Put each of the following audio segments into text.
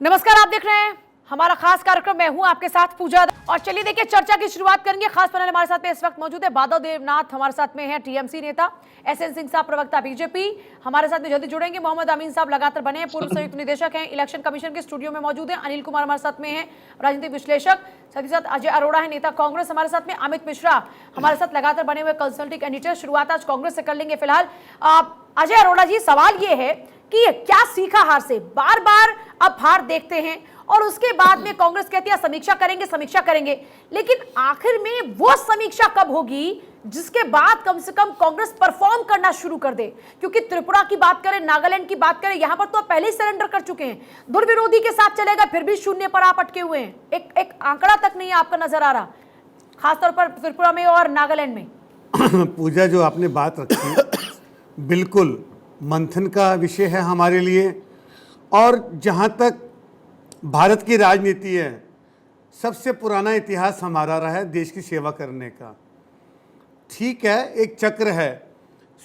नमस्कार, आप देख रहे हैं हमारा खास कार्यक्रम। मैं हूं आपके साथ पूजा। और चलिए देखिए, चर्चा की शुरुआत करेंगे। खास पैनल हमारे साथ में इस वक्त मौजूद है। बादल देवनाथ हमारे साथ में है, टीएमसी नेता। एसएन सिंह साहब, प्रवक्ता बीजेपी, हमारे साथ में जल्दी जुड़ेंगे। मोहम्मद अमीन साहब लगातार बने हैं, पूर्व संयुक्त निदेशक हैं, इलेक्शन कमीशन के स्टूडियो में मौजूद है। अनिल कुमार हमारे साथ में है, राजनीतिक विश्लेषक। साथ ही साथ अजय अरोड़ा है, नेता कांग्रेस, हमारे साथ में। अमित मिश्रा हमारे साथ लगातार बने हुए कंसल्टिंग एडिटर। शुरुआत आज कांग्रेस से कर लेंगे। फिलहाल अजय अरोड़ा जी, सवाल ये है कि क्या सीखा हार से? बार बार अब हार देखते हैं और उसके बाद में कांग्रेस कहती है समीक्षा करेंगे, लेकिन आखिर में वो समीक्षा कब होगी जिसके बाद कम से कम कांग्रेस परफॉर्म करना शुरू कर दे? क्योंकि त्रिपुरा की बात करें, नागालैंड की बात करें, यहां पर तो पहले ही सरेंडर कर चुके हैं। दुर्विरोधी के साथ चलेगा, फिर भी शून्य पर आप अटके हुए हैं। एक आंकड़ा तक नहीं आपका नजर आ रहा, खासतौर पर त्रिपुरा में और नागालैंड में। पूजा, जो आपने बात रखी बिल्कुल मंथन का विषय है हमारे लिए। और जहाँ तक भारत की राजनीति है, सबसे पुराना इतिहास हमारा रहा है देश की सेवा करने का। ठीक है, एक चक्र है,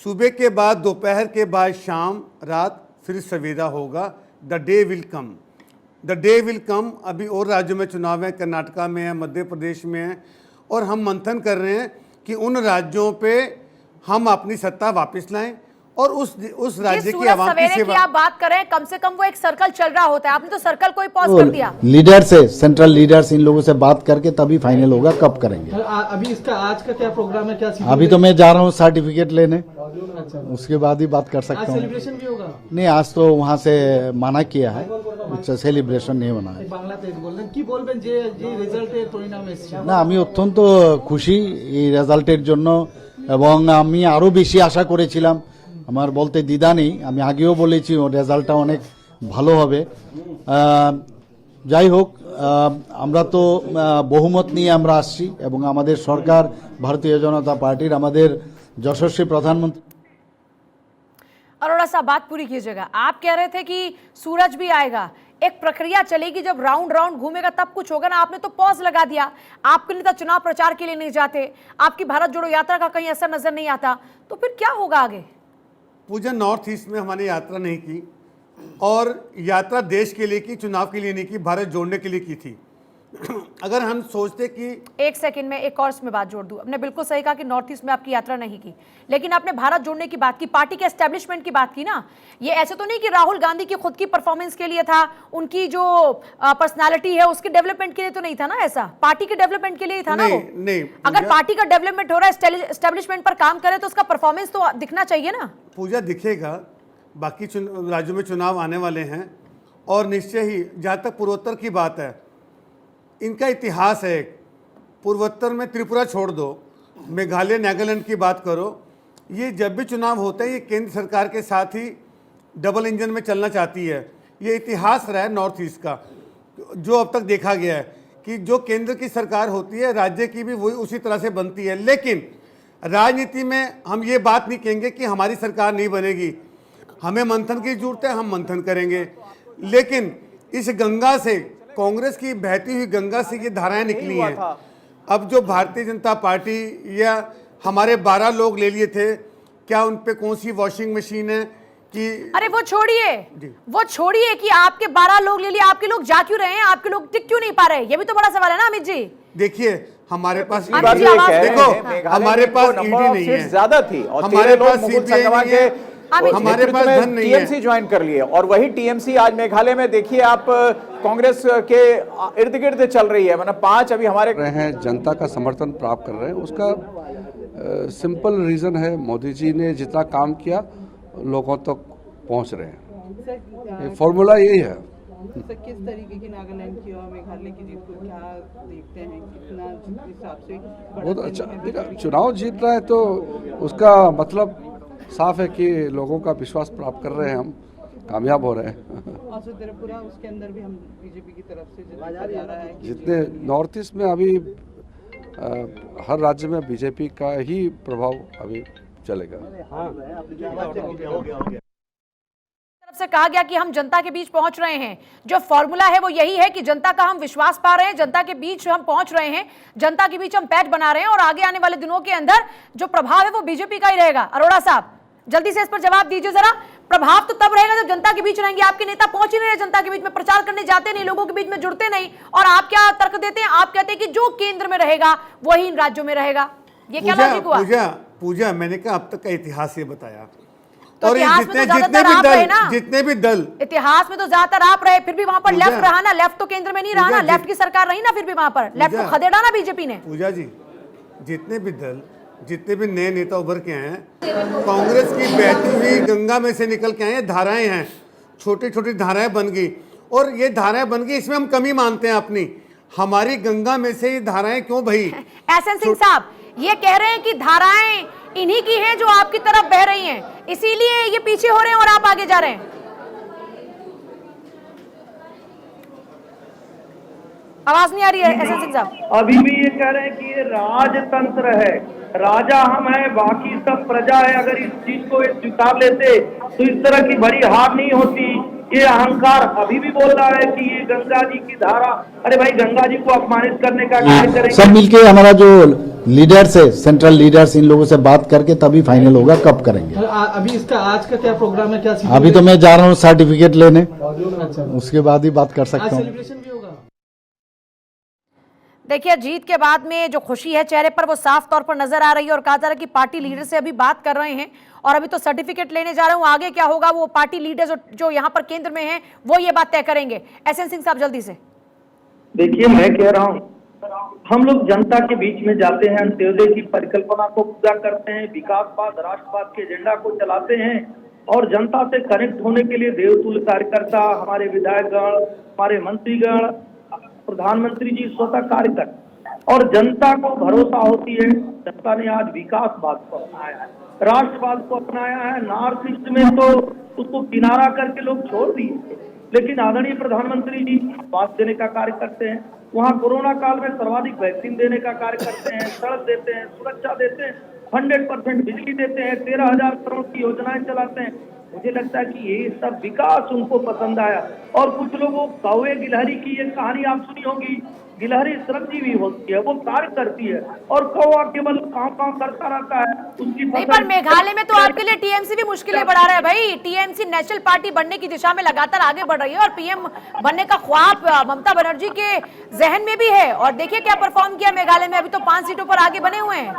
सुबह के बाद दोपहर के बाद शाम, रात, फिर सवेरा होगा। The day will come. अभी और राज्यों में चुनाव है, कर्नाटका में है, मध्य प्रदेश में है, और हम मंथन कर रहे हैं कि उन राज्यों पे हम अपनी सत्ता वापस लाएं और उस राज्य की आवाम की सेवा। आप बात करें, कम से कम वो एक सर्कल चल रहा होता है, आपने तो सर्कल को ही पॉज कर दिया। लीडर से, सेंट्रल लीडर्स, इन लोगों से बात करके तभी फाइनल होगा कब करेंगे। अभी इसका आज का क्या प्रोग्राम है? क्या अभी तो मैं जा रहा हूँ सर्टिफिकेट लेने, उसके बाद ही बात कर सकता हूँ। सेलिब्रेशन भी होगा? नहीं, आज तो वहाँ से मना किया है, सेलिब्रेशन नहीं होना है। বাংলাদেশ বললেন কি বলবেন যে রেজাল্টের পরিণাম এসেছে? না, আমি অত্যন্ত খুশি এই রেজাল্টের জন্য, এবং আমি আরো বেশি আশা করেছিলাম। আমার বলতে দ্বিধা নেই, আমি আগেও বলেছি রেজাল্টটা অনেক ভালো হবে। যাই হোক, আমরা তো বহুমত নিয়ে আমরা আসছি, এবং আমাদের সরকার ভারতীয় জনতা পার্টির, আমাদের যশস্বী প্রধানমন্ত্রী। अरोड़ा साहब, बात पूरी कीजिएगा। आप कह रहे थे कि सूरज भी आएगा, एक प्रक्रिया चलेगी, जब राउंड राउंड घूमेगा तब कुछ होगा ना। आपने तो पॉज लगा दिया। आपके नेता चुनाव प्रचार के लिए नहीं जाते, आपकी भारत जोड़ो यात्रा का कहीं असर नजर नहीं आता, तो फिर क्या होगा आगे? पूजा, नॉर्थ ईस्ट में हमने यात्रा नहीं की, और यात्रा देश के लिए की, चुनाव के लिए नहीं की, भारत जोड़ने के लिए की थी। अगर हम सोचते कि एक सेकंड में एक और इसमें बात जोड़ दूं, आपने बिल्कुल सही कहा कि नॉर्थ ईस्ट में आपकी यात्रा नहीं की, लेकिन आपने भारत जोड़ने की बात की, पार्टी के एस्टेब्लिशमेंट की बात की ना। ये ऐसे तो नहीं कि राहुल गांधी की खुद की परफॉर्मेंस के लिए था, उनकी जो पर्सनालिटी है उसके डेवलपमेंट के लिए तो नहीं था ना, ऐसा पार्टी के डेवलपमेंट के लिए ही था ना। वो नहीं, अगर पार्टी का डेवलपमेंट हो रहा है, एस्टेब्लिशमेंट पर काम करे, तो उसका परफॉर्मेंस तो दिखना चाहिए ना। पूजा, दिखेगा। बाकी राज्यों में चुनाव आने वाले हैं, और निश्चय ही, जहाँ तक पूर्वोत्तर की बात है, इनका इतिहास है। पूर्वोत्तर में त्रिपुरा छोड़ दो, मेघालय, नागालैंड की बात करो, ये जब भी चुनाव होते हैं, ये केंद्र सरकार के साथ ही डबल इंजन में चलना चाहती है। ये इतिहास रहा है नॉर्थ ईस्ट का, जो अब तक देखा गया है कि जो केंद्र की सरकार होती है, राज्य की भी वही उसी तरह से बनती है। लेकिन राजनीति में हम ये बात नहीं कहेंगे कि हमारी सरकार नहीं बनेगी, हमें मंथन की जरूरत है, हम मंथन करेंगे। लेकिन इस गंगा से, कांग्रेस की बहती हुई गंगा से ये धाराएं निकली हैं। अब जो भारतीय जनता पार्टी या हमारे 12 लोग ले लिए थे, क्या उन पे कौन सी वॉशिंग मशीन है कि? अरे वो छोड़िए कि आपके 12 लोग ले लिए, आपके लोग जा क्यों रहे हैं, आपके लोग टिक क्यों नहीं पा रहे? ये भी तो बड़ा सवाल है ना अमित जी। देखिए, हमारे पास देखो, हमारे पास ईडी नहीं है, ज्यादा थी, और हमारे पास हमारे पास धन नहीं है। टीएमसी ज्वाइन कर लिए, और वही टीएमसी आज मेघालय में देखिए आप, कांग्रेस के इर्द गिर्द चल रही है। मतलब 5 अभी हमारे रहे हैं, जनता का समर्थन प्राप्त कर रहे हैं। उसका सिंपल रीजन है, मोदी जी ने जितना काम किया लोगों तक पहुंच रहे हैं। फॉर्मूला यही है। किस तरीके की नागालैंड की और मेघालय की जीत को क्या देखते हैं, कितना हिसाब से? बहुत अच्छा, देखा, चुनाव जीत रहा है तो उसका मतलब साफ है कि लोगों का विश्वास प्राप्त कर रहे हैं, हम कामयाब हो रहे हैं। और त्रिपुरा, उसके अंदर भी हम बीजेपी की तरफ से जा रहा है। जितने नॉर्थ ईस्ट में अभी हर राज्य में बीजेपी का ही प्रभाव अभी चलेगा। तरफ से कहा गया कि हम जनता के बीच पहुंच रहे हैं, जो फॉर्मूला है वो यही है कि जनता का हम विश्वास पा रहे हैं, जनता के बीच हम पहुंच रहे हैं, जनता के बीच हम पैठ बना रहे हैं, और आगे आने वाले दिनों के अंदर जो प्रभाव है वो बीजेपी का ही रहेगा। अरोड़ा साहब, जल्दी से इस पर जवाब दीजिए जरा। प्रभाव तो तब रहेगा जब जनता के बीच रहेंगे। आपके नेता पहुंच ही नहीं रहे जनता के बीच में, प्रचार करने जाते नहीं, लोगों के बीच में जुड़ते नहीं, और आप क्या तर्क देते हैं? आप कहते हैं कि जो केंद्र में रहेगा वही इन राज्यों में रहेगा। ये क्या लॉजिक हुआ? पूजा मैंने कहा अब तक का इतिहास ये बताया। तो और ये इतिहास में तो ज्यादातर आप रहे ना, जितने भी दल इतिहास में तो ज्यादातर आप रहे, फिर भी वहां पर लेफ्ट रहा ना, लेफ्ट तो केंद्र में नहीं रहा ना, लेफ्ट की सरकार रही ना, फिर भी वहां पर लेफ्ट को खदेड़ा ना बीजेपी ने। पूजा जी, जितने भी दल, जितने भी नए नेता उभर के आए हैं, कांग्रेस की बहती हुई गंगा में से निकल के आए हैं, धाराएं हैं, छोटी छोटी धाराएं बन गई, और ये धाराएं बन गई, इसमें हम कमी मानते हैं अपनी। हमारी गंगा में से ये धाराएं क्यों बही? एसएन सिंह साहब ये कह रहे हैं कि धाराएं इन्हीं की हैं जो आपकी तरफ बह रही हैं, इसीलिए ये पीछे हो रहे हैं और आप आगे जा रहे हैं। आवाज नहीं आ रही है एसएन सिंह साहब। अभी भी ये कह रहे हैं कि ये राजतंत्र है, राजा हम हैं, बाकी सब प्रजा है। अगर इस चीज को स्वीकार लेते तो इस तरह की बड़ी हार नहीं होती। ये अहंकार अभी भी बोल रहा है कि ये गंगा जी की धारा, अरे भाई गंगा जी को अपमानित करने का कार्य करेंगे। सब मिलके हमारा जो लीडर्स है, सेंट्रल लीडर्स, इन लोगों से बात करके तभी फाइनल होगा, कब करेंगे। अभी इसका आज का क्या प्रोग्राम है, क्या अभी तो मैं जा रहा हूँ सर्टिफिकेट लेने, अच्छा, उसके बाद ही बात कर सकता हूँ। सेलिब्रेशन भी होगा। देखिए जीत के बाद में जो खुशी है चेहरे पर वो साफ तौर पर नजर आ रही है, और कहा जा रहा है कि पार्टी लीडर से अभी बात कर रहे हैं, और अभी तो सर्टिफिकेट लेने जा रहे हूं, आगे क्या होगा वो पार्टी लीडर जो यहां पर केंद्र में हैं वो ये बात तय करेंगे। एसएन सिंह साहब जल्दी से। देखिए मैं कह रहा हूँ, हम लोग जनता के बीच में जाते हैं, अंत्योदय की परिकल्पना को पूरा करते हैं, विकासवाद राष्ट्रवाद के एजेंडा को चलाते हैं, और जनता से कनेक्ट होने के लिए देवतुल्य कार्यकर्ता, हमारे विधायकगण, हमारे मंत्रीगण, प्रधानमंत्री जी स्वतः कार्य करते, और जनता को भरोसा होती है। जनता ने आज विकासवाद को अपनाया है, राष्ट्रवाद को अपनाया है। नॉर्थ ईस्ट में तो उसको किनारा करके लोग छोड़ दिए, लेकिन आदरणीय प्रधानमंत्री जी स्वास्थ्य देने का कार्य करते हैं, वहाँ कोरोना काल में सर्वाधिक वैक्सीन देने का कार्य करते हैं, सड़क देते हैं, सुरक्षा देते हैं, 100% बिजली देते हैं, 13,000 करोड़ की योजनाएं चलाते हैं। मुझे लगता है कि ये सब विकास उनको पसंद आया। और कुछ लोगों कौवे गिलहरी की ये कहानी आप सुनी होगी, गिलहरी श्रमजीवी होती है, वो कार्य करती है, और कौवा केवल काम करता रहता है। उसकी नहीं, पर मेघालय में तो आपके लिए टीएमसी भी मुश्किलें बढ़ा रहा है भाई। टीएमसी नेशनल पार्टी बनने की दिशा में लगातार आगे बढ़ रही है, और पीएम बनने का ख्वाब ममता बनर्जी के जहन में भी है, और देखिए क्या परफॉर्म किया मेघालय में, अभी तो 5 सीटों पर आगे बने हुए हैं।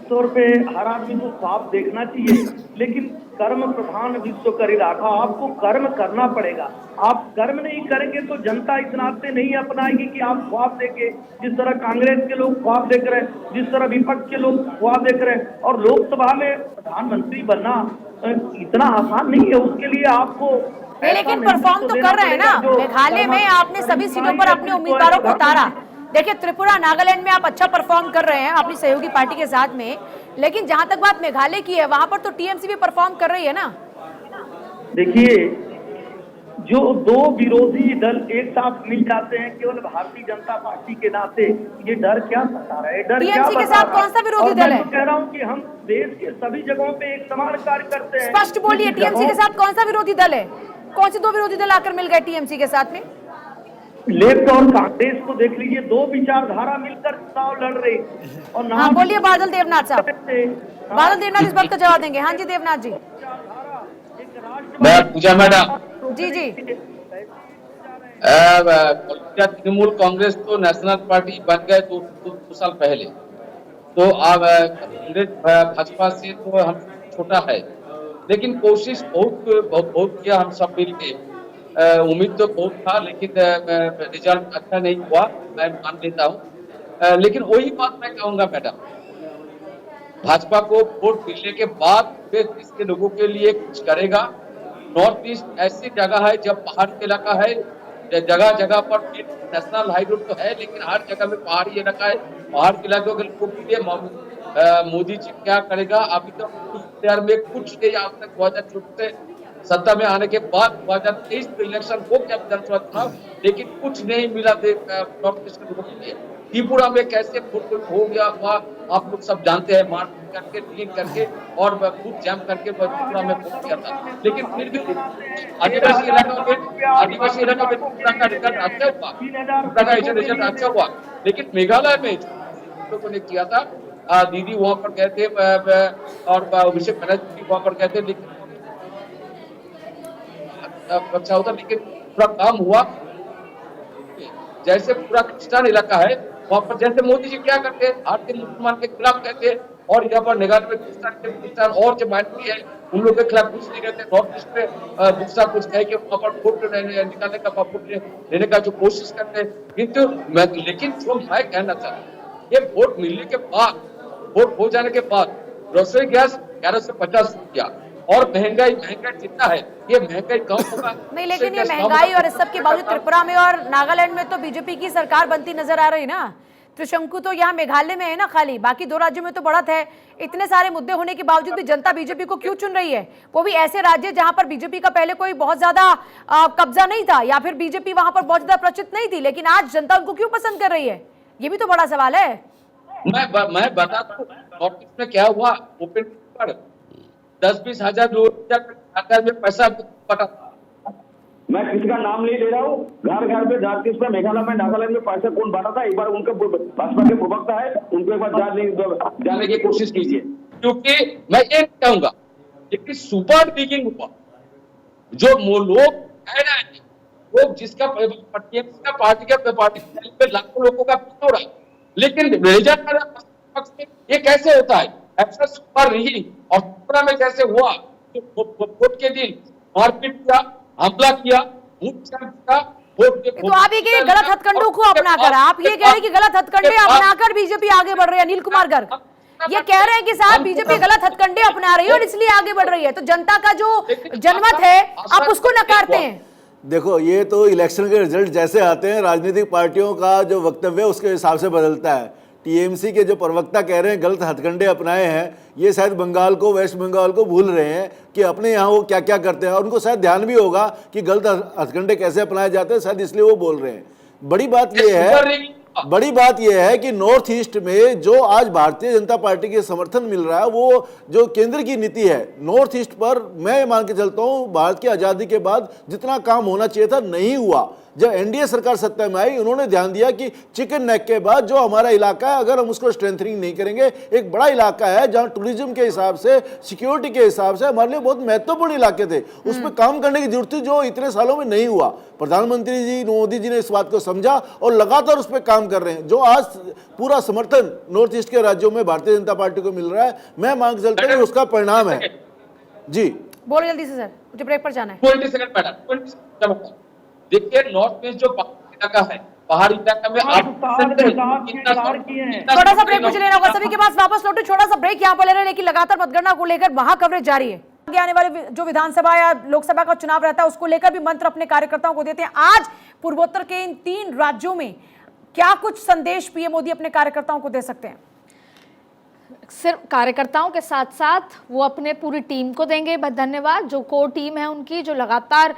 तौर पे हर आदमी को ख्वाब देखना चाहिए, लेकिन कर्म प्रधान विश्व करी राखा। आपको कर्म करना पड़ेगा। आप कर्म नहीं करेंगे तो जनता इस नाते नहीं अपनाएगी कि आप ख्वाब देखे, जिस तरह कांग्रेस के लोग ख्वाब देख रहे हैं, जिस तरह विपक्ष के लोग ख्वाब देख रहे हैं। और लोकसभा में प्रधानमंत्री बनना इतना आसान नहीं है, उसके लिए आपको लेकिन परफॉर्म तो कर रहे हैं ना। मेघालय में आपने सभी सीटों पर अपने उम्मीदवारों को उतारा। देखिए त्रिपुरा, नागालैंड में आप अच्छा परफॉर्म कर रहे हैं अपनी सहयोगी पार्टी के साथ में, लेकिन जहां तक बात मेघालय की है वहां पर तो टीएमसी भी परफॉर्म कर रही है ना। देखिए, जो दो विरोधी दल एक साथ मिल जाते हैं केवल भारतीय जनता पार्टी के नाते, ये डर क्या सता रहा है? डर क्या टीएमसी के साथ कौन सा विरोधी दल है? कह रहा हूँ कि हम देश के सभी जगहों पे एक समान कार्य करते हैं। स्पष्ट बोलिए, टीएमसी के साथ कौन सा विरोधी दल है? कौन से दो विरोधी दल आकर मिल गए टीएमसी के साथ में? लेफ्ट और कांग्रेस को देख लीजिए, दो विचारधारा मिलकर चुनाव लड़ रहे। और हाँ बोलिए बादल देवनाथ साहब। बादल देवनाथ इस बात का जवाब देंगे। हाँ जी देवनाथ जी। पूजा मैडम जी जी। तृणमूल कांग्रेस तो नेशनल पार्टी बन गए 2 साल पहले, तो अब कांग्रेस भाजपा से तो हम छोटा है, लेकिन कोशिश बहुत किया हम सब मिलके। उम्मीद तो बहुत था, लेकिन रिजल्ट अच्छा नहीं हुआ, मैं मान लेता हूँ। लेकिन वही बात मैं कहूँगा मैडम, भाजपा को वोट मिलने के बाद फिर इसके लोगों के लिए कुछ करेगा। नॉर्थ ईस्ट ऐसी जगह है जब पहाड़ का इलाका है, जगह जगह पर नेशनल हाई रोड तो है, लेकिन हर जगह में पहाड़ी इलाका है। पहाड़ के इलाकों के लोगों के लिए मोदी जी क्या करेगा? अभी तक में कुछ नहीं, आज तक 2014 से सत्ता में आने के बाद 2023 में इलेक्शन हो गया विधानसभा चुनाव, लेकिन कुछ नहीं मिला नॉर्थ ईस्ट के लोगों के लिए। त्रिपुरा में कैसे वोट हो गया वहाँ आप लोग सब जानते हैं, मार करके ड्रिलिंग करके और बूथ जैम करके त्रिपुरा में वोट किया था। लेकिन फिर भी आदिवासी इलाकों में त्रिपुरा का रिजल्ट अच्छा हुआ, त्रिपुरा का रिजल्ट अच्छा हुआ। लेकिन मेघालय में लोगों ने किया था, दीदी वहाँ पर गए थे और अभिषेक बनर्जी वहाँ पर गए थे, लेकिन अच्छा होता, लेकिन पूरा काम हुआ। जैसे पूरा क्रिस्चियन इलाका है वहां पर, जैसे मोदी जी क्या करते हैं, भारतीय मुसलमान के खिलाफ कहते हैं, और यहाँ पर मेघालय में क्रिस्चियन और जो माइनॉरिटी है उन लोगों के खिलाफ कुछ नहीं कहते। नॉर्थ ईस्ट में दूसरा कुछ कह के वहां पर वोट निकालने का, वोट लेने का जो कोशिश करते हैं। किंतु लेकिन जो मैं कहना चाहता हूँ, ये वोट मिलने के बाद, वोट हो जाने के बाद ग्रोसरी गैस 1150 रुपया और महंगाई जितना है, ये महंगाई कम होगा नहीं, लेकिन ये महंगाई और इस सब के बावजूद त्रिपुरा में और नागालैंड में तो बीजेपी की सरकार बनती नजर आ रही ना। त्रिशंकु तो यहाँ मेघालय में है ना, खाली बाकी 2 राज्यों में तो बढ़त है। इतने सारे मुद्दे होने के बावजूद भी जनता बीजेपी को क्यों चुन रही है? वो भी ऐसे राज्य जहां पर बीजेपी का पहले कोई बहुत ज्यादा कब्जा नहीं था, या फिर बीजेपी वहां पर बहुत ज्यादा प्रचलित नहीं थी, लेकिन आज जनता उनको क्यों पसंद कर रही है? ये भी तो बड़ा सवाल है। मैं बता दूं नॉर्थ ईस्ट में क्या हुआ। ओपन पर 10-20 हजार लोग खाता में पैसा पटा। मैं किसी का नाम नहीं ले रहा हूँ। घर घर पे नॉर्थ ईस्ट में, मेघालय में, नागालैंड में पैसा कौन बांटा था, एक बार उनके भाजपा के प्रवक्ता है, उनको एक बार जानने की कोशिश कीजिए। क्योंकि मैं ये कहूंगा, लेकिन सुपर डिगिंग हुआ, जो लोग कह रहे हैं, वो जिसका पार्टी पे लाखों लोगों का हो रहा है, लेकिन रिजल्ट ये कैसे होता है? ऐसा सुपर रिगिंग और त्रिपुरा में कैसे हुआ? वोट के दिन मारपीट किया, हमला किया, तो आप ये गलत हथकंडों को अपनाकर, आप ये कह रहे हैं कि गलत हथकंडे अपनाकर बीजेपी आगे बढ़ रही है। अनिल कुमार गर्ग ये कह रहे हैं कि साहब बीजेपी गलत हथकंडे अपना रही है और इसलिए आगे बढ़ रही है। तो जनता का जो जनमत है आप उसको नकारते हैं। देखो, ये तो इलेक्शन के रिजल्ट जैसे आते हैं, राजनीतिक पार्टियों का जो वक्तव्य उसके हिसाब से बदलता है। टीएमसी के जो प्रवक्ता कह रहे हैं गलत हथकंडे अपनाए हैं, ये शायद बंगाल को, वेस्ट बंगाल को भूल रहे हैं कि अपने यहाँ वो क्या क्या करते हैं, और उनको शायद ध्यान भी होगा कि गलत हथकंडे कैसे अपनाए जाते हैं, शायद इसलिए वो बोल रहे हैं। बड़ी बात यह है कि नॉर्थ ईस्ट में जो आज भारतीय जनता पार्टी के समर्थन मिल रहा है, वो जो केंद्र की नीति है नॉर्थ ईस्ट पर, मैं मान के चलता हूँ भारत की आज़ादी के बाद जितना काम होना चाहिए था नहीं हुआ। जब एनडीए सरकार सत्ता में आई, उन्होंने ध्यान दिया कि चिकन नेक के बाद जो हमारा इलाका है, अगर हम उसको स्ट्रेंथनिंग नहीं करेंगे, एक बड़ा इलाका है जहां टूरिज्म के हिसाब से, सिक्योरिटी के हिसाब से हमारे लिए बहुत महत्वपूर्ण इलाके थे, उसमें काम करने की जरूरत थी, जो इतने सालों में नहीं हुआ। प्रधानमंत्री जी मोदी जी ने इस बात को समझा और लगातार उस पर काम कर रहे हैं, जो आज पूरा समर्थन नॉर्थ ईस्ट के राज्यों में भारतीय जनता पार्टी को मिल रहा है। मैं मान के चलता हूं उसका परिणाम है। जी बोलो जल्दी से सर, मुझे ब्रेक पर जाना है। देखिए नॉर्थ ईस्ट जो इलाका है, पहाड़ी इलाका में छोटा सा ब्रेक मुझे लेना होगा, सभी के पास वापस लौटे। छोटा सा ब्रेक यहाँ पर ले रहे हैं, लेकिन लगातार मतगणना को लेकर वहां कवरेज जारी है। आगे आने वाले जो विधानसभा या लोकसभा का चुनाव रहता है, उसको लेकर भी मंत्र अपने कार्यकर्ताओं को देते हैं। आज पूर्वोत्तर के इन 3 राज्यों में क्या कुछ संदेश पीएम मोदी अपने कार्यकर्ताओं को दे सकते हैं? सिर्फ कार्यकर्ताओं के साथ साथ वो अपने पूरी टीम को देंगे धन्यवाद, जो कोर टीम है उनकी, जो लगातार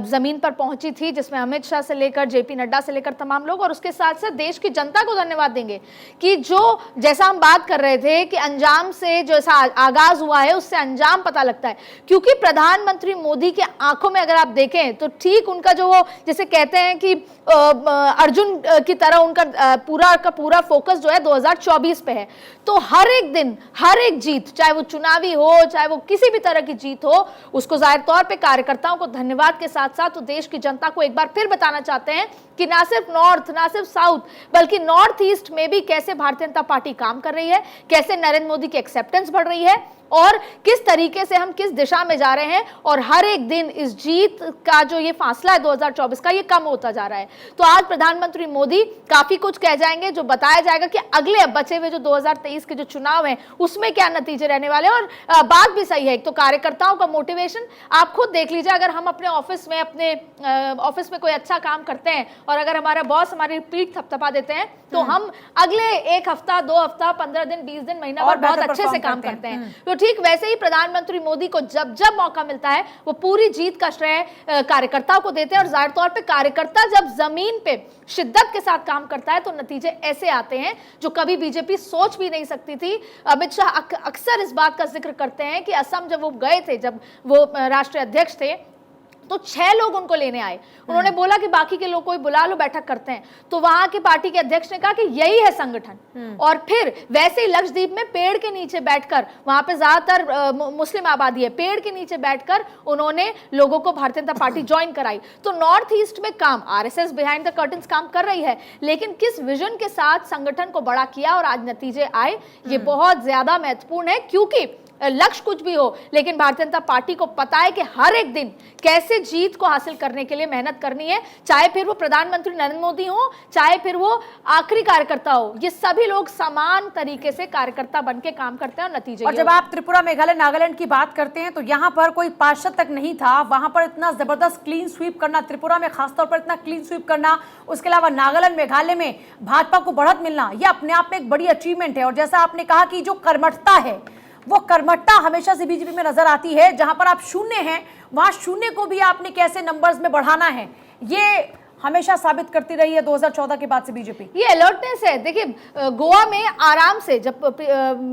जमीन पर पहुंची थी, जिसमें अमित शाह से लेकर जेपी नड्डा से लेकर तमाम लोग, और उसके साथ साथ देश की जनता को धन्यवाद देंगे कि जो जैसा हम बात कर रहे थे कि अंजाम से जैसा आगाज हुआ है उससे अंजाम पता लगता है। क्योंकि प्रधानमंत्री मोदी के आंखों में अगर आप देखें तो ठीक उनका जो वो जैसे कहते हैं कि अर्जुन की तरह उनका पूरा का पूरा फोकस जो है 2024 पे है। तो हर एक दिन, हर एक जीत, चाहे वो चुनावी हो, चाहे वो किसी भी तरह की जीत हो, उसको जाहिर तौर पे कार्यकर्ताओं को धन्यवाद के साथ साथ तो देश की जनता को एक बार फिर बताना चाहते हैं कि ना सिर्फ नॉर्थ, ना सिर्फ साउथ, बल्कि नॉर्थ ईस्ट में भी कैसे भारतीय जनता पार्टी काम कर रही है, कैसे नरेंद्र मोदी की एक्सेप्टेंस बढ़ रही है और किस तरीके से हम किस दिशा में जा रहे हैं। और हर एक दिन इस जीत का जो ये फासला है 2024 का, ये कम होता जा रहा है। तो आज प्रधानमंत्री मोदी काफी कुछ कह जाएंगे, जो बताया जाएगा कि अगले बचे हुए जो 2023 के जो चुनाव हैं उसमें क्या नतीजे रहने वाले हैं। और बात भी सही है, तो कार्यकर्ताओं का मोटिवेशन आप खुद देख लीजिए। अगर हम अपने ऑफिस में कोई अच्छा काम करते हैं और अगर हमारा बॉस हमारी पीठ थपथपा देते हैं, तो हम अगले 1 हफ्ता, 2 हफ्ता, 15 दिन, 20 दिन, महीना भर बहुत अच्छे से काम करते हैं। तो ठीक वैसे ही प्रधानमंत्री मोदी को जब जब मौका मिलता है वो पूरी जीत का श्रेय कार्यकर्ताओं को देते हैं। और जाहिर तौर पे कार्यकर्ता जब जमीन पे शिद्दत के साथ काम करता है तो नतीजे ऐसे आते हैं जो कभी बीजेपी सोच भी नहीं सकती थी। अमित शाह अक्सर इस बात का जिक्र करते हैं कि असम जब वो गए थे, जब वो राष्ट्रीय अध्यक्ष थे, तो 6 लोग उनको लेने आए। उन्होंने बोला कि बाकी के लोग को बुला लो, बैठक करते हैं। तो वहां के पार्टी के अध्यक्ष ने कहा कि यही है संगठन। और फिर वैसे ही लक्षद्वीप में पेड़ के नीचे बैठकर, वहां पे ज्यादातर मुस्लिम आबादी है, पेड़ के नीचे बैठकर उन्होंने लोगों को भारतीय जनता पार्टी ज्वाइन कराई। तो नॉर्थ ईस्ट में काम, आरएसएस बिहाइंड द कर्टन्स काम कर रही है, लेकिन किस विजन के साथ संगठन को बड़ा किया और आज नतीजे आए, ये बहुत ज्यादा महत्वपूर्ण है। क्योंकि लक्ष्य कुछ भी हो, लेकिन भारतीय जनता पार्टी को पता है कि हर एक दिन कैसे जीत को हासिल करने के लिए मेहनत करनी है, चाहे फिर वो प्रधानमंत्री नरेंद्र मोदी हो, चाहे फिर वो आखिरी कार्यकर्ता हो। ये सभी लोग समान तरीके से कार्यकर्ता बनके काम करते हैं और नतीजे। और जब आप त्रिपुरा, मेघालय, नागालैंड की बात करते हैं तो यहाँ पर कोई पार्षद तक नहीं था, वहां पर इतना जबरदस्त क्लीन स्वीप करना, त्रिपुरा में खासतौर पर इतना क्लीन स्वीप करना, उसके अलावा नागालैंड, मेघालय में भाजपा को बढ़त मिलना, यह अपने आप में एक बड़ी अचीवमेंट है। और जैसा आपने कहा कि जो कर्मठता है, वो कर्मठता हमेशा से बीजेपी में नजर आती है। जहां पर आप शून्य हैं, वहां शून्य को भी आपने कैसे नंबर्स में बढ़ाना है, ये हमेशा साबित करती रही है 2014 के बाद से बीजेपी। ये अलर्टनेस है। देखिए गोवा में आराम से, जब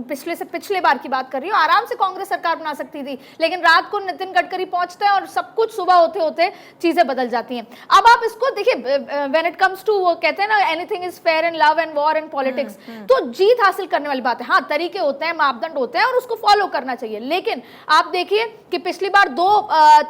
पिछले बार की बात कर रही हूँ, आराम से कांग्रेस सरकार बना सकती थी, लेकिन रात को नितिन गडकरी पहुंचते हैं और सब कुछ सुबह होते होते चीजें बदल जाती हैं। अब आप इसको देखिए, व्हेन इट कम्स टू, वो कहते हैं ना, anything is fair in love and war and politics, तो जीत हासिल करने वाली बात है। हाँ, तरीके होते हैं, मापदंड होते हैं और उसको फॉलो करना चाहिए। लेकिन आप देखिए कि पिछली बार 2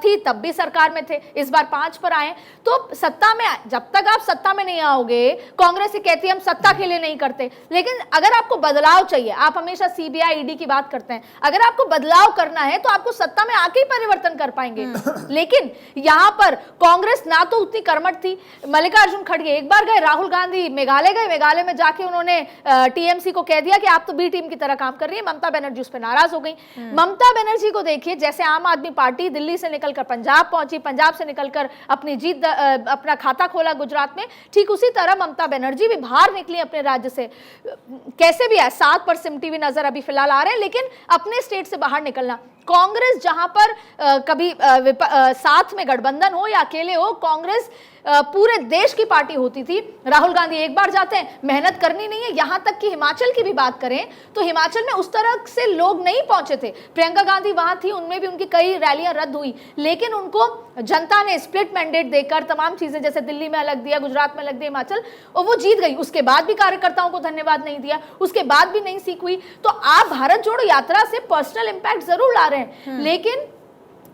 थी, तब भी सरकार में थे, इस बार 5 पर आए। तो सत्ता में, जब तक आप सत्ता में नहीं आओगे, कांग्रेस ही कहती है हम सत्ता के लिए नहीं करते, लेकिन अगर आपको बदलाव चाहिए, आप हमेशा सीबीआई, ईडी की बात करते हैं, अगर आपको बदलाव करना है तो आपको सत्ता में आके ही परिवर्तन कर पाएंगे। लेकिन यहां पर कांग्रेस ना तो उतनी कर्मठ थी। मल्लिकार्जुन खड़गे एक बार गए, राहुल गांधी मेघालय गए, मेघालय में जाके उन्होंने टीएमसी को कह दिया कि आप तो बी टीम की तरह काम कर रही है। ममता बनर्जी उस पर नाराज हो गई। ममता बनर्जी को देखिए, जैसे आम आदमी पार्टी दिल्ली से निकलकर पंजाब पहुंची, पंजाब से निकलकर अपनी जीत, अपना खाता खोला गुजरात में, ठीक उसी तरह ममता बनर्जी भी बाहर निकली अपने राज्य से। कैसे भी है, 7 पर सिमटी हुई नजर अभी फिलहाल आ रहे हैं, लेकिन अपने स्टेट से बाहर निकलना। कांग्रेस जहां पर कभी साथ में गठबंधन हो या अकेले हो, कांग्रेस पूरे देश की पार्टी होती थी। राहुल गांधी एक बार जाते हैं, मेहनत करनी नहीं है। यहां तक कि हिमाचल की भी बात करें तो हिमाचल में उस तरह से लोग नहीं पहुंचे थे। प्रियंका गांधी वहां थी, उनमें भी उनकी कई रैलियां रद्द हुई, लेकिन उनको जनता ने स्प्लिट मैंडेट देकर तमाम चीजें, जैसे दिल्ली में अलग दिया, गुजरात में अलग दिया, हिमाचल, और वो जीत गई। उसके बाद भी कार्यकर्ताओं को धन्यवाद नहीं दिया, उसके बाद भी नहीं सीख हुई। तो आप भारत जोड़ो यात्रा से पर्सनल इंपैक्ट जरूर ला रहे हैं, लेकिन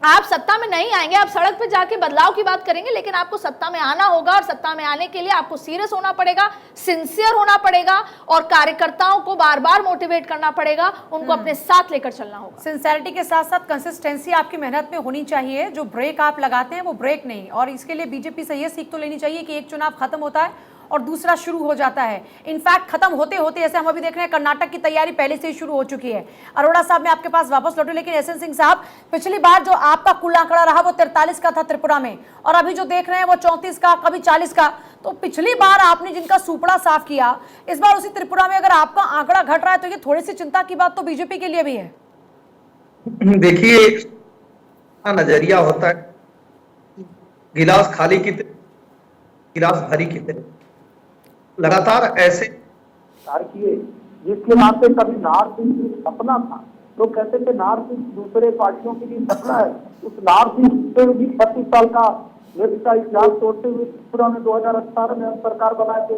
आप सत्ता में नहीं आएंगे। आप सड़क पे जाके बदलाव की बात करेंगे, लेकिन आपको सत्ता में आना होगा, और सत्ता में आने के लिए आपको सीरियस होना पड़ेगा, सिंसियर होना पड़ेगा, और कार्यकर्ताओं को बार बार मोटिवेट करना पड़ेगा, उनको अपने साथ लेकर चलना होगा। सिंसेरिटी के साथ साथ कंसिस्टेंसी आपकी मेहनत में होनी चाहिए। जो ब्रेक आप लगाते हैं वो ब्रेक नहीं, और इसके लिए बीजेपी से ये सीख तो लेनी चाहिए कि एक चुनाव खत्म होता है और दूसरा शुरू हो जाता है। इनफैक्ट खत्म होते होते, जैसे हम अभी देख रहे हैं, कर्नाटक की तैयारी पहले से ही शुरू हो चुकी है। अरोड़ा साहब, मैं आपके पास वापस लौटूं, लेकिन एसएन सिंह साहब, पिछली बार जो आपका कुल आंकड़ा रहा वो 43 का था त्रिपुरा में, और अभी जो देख रहे हैं वो 34 का, कभी 40 का। तो पिछली बार आपने जिनका सुपड़ा साफ किया, इस बार उसी त्रिपुरा में अगर आपका आंकड़ा घट रहा है तो ये थोड़ी सी चिंता की बात तो बीजेपी के लिए भी है। देखिए, नजरिया होता है गिलास खाली की गिलास भरी की तरह। लगातार ऐसे कार्य किए जिसके नाते कभी नॉर्थ ईस्ट अपना था, लोग कहते थे नॉर्थ ईस्ट दूसरे पार्टियों के लिए सपना है। उस नॉर्थ ईस्ट पे भी 25 साल का का इतिहास तोड़ते हुए त्रिपुरा में 2018 में हम सरकार बनाए थे।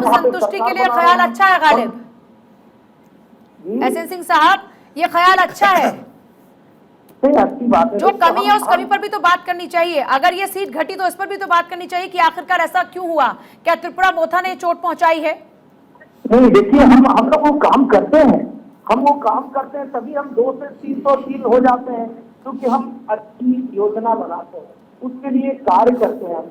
संतुष्टि के लिए ख्याल अच्छा है गालिब। एसएन सिंह साहब, ये ख्याल अच्छा है, अच्छी बात है। जो कमी है उस कमी पर भी तो बात करनी चाहिए। अगर ये सीट घटी तो इस पर भी तो बात करनी चाहिए कि आखिरकार ऐसा क्यों हुआ, क्या त्रिपुरा मोथा ने चोट पहुंचाई है? नहीं, देखिए, हम लोग वो काम करते हैं, तभी हम 2 से 303 हो जाते हैं, क्योंकि हम अच्छी योजना बनाते हैं, उसके लिए कार्य करते हैं, हम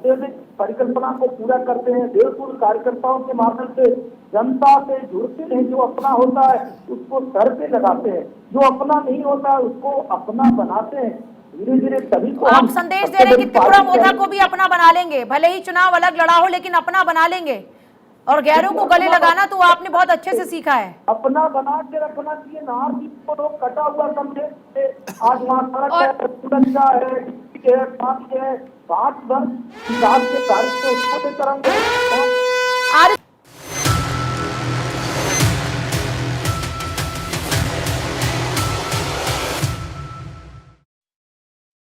परिकल्पना को पूरा करते हैं। देवपुर कार्यकर्ताओं के माध्यम से जनता से जुड़ते हैं, जो अपना होता है उसको सर पे लगाते हैं, जो अपना नहीं होता है उसको अपना बनाते हैं। धीरे धीरे तभी को आप संदेश दे रहे हैं कि त्रिपुरा मोथा को भी अपना बना लेंगे, भले ही चुनाव अलग लड़ा हो, लेकिन अपना बना लेंगे, और गैरों को गले लगाना तो आपने बहुत अच्छे से सीखा है। अपना बना के रखना चाहिए। नॉर्थ ईस्ट को लोग कटा हुआ समझे, आज वहाँ सड़क है, सुरक्षा है, पानी है, 5 वर्ष विकास के कार्य से उसको लेकर